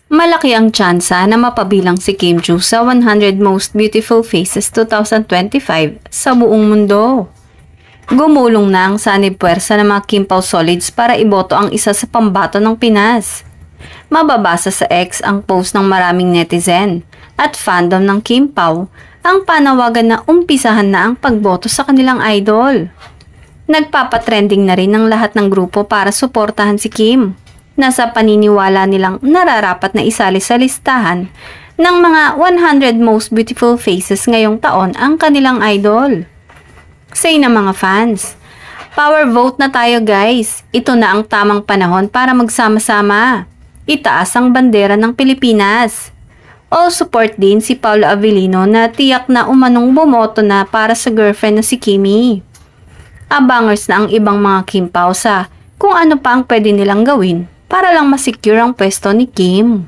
Malaki ang tsansa na mapabilang si Kim Chiu sa 100 Most Beautiful Faces 2025 sa buong mundo. Gumulong na ang sanib puwersa ng mga Kim Pao Solids para iboto ang isa sa pambato ng Pinas. Mababasa sa X ang post ng maraming netizen at fandom ng Kim Pao ang panawagan na umpisahan na ang pagboto sa kanilang idol. Nagpapatrending na rin ang lahat ng grupo para suportahan si Kim. Nasa paniniwala nilang nararapat na isali sa listahan ng mga 100 Most Beautiful Faces ngayong taon ang kanilang idol. Say na mga fans, power vote na tayo guys. Ito na ang tamang panahon para magsama-sama. Itaas ang bandera ng Pilipinas. All support din si Paolo Avellino na tiyak na umanong bumoto na para sa girlfriend na si Kimi. Abangers na ang ibang mga Kim Pao sa kung ano pa ang pwede nilang gawin para lang masecure ang pwesto ni Kim.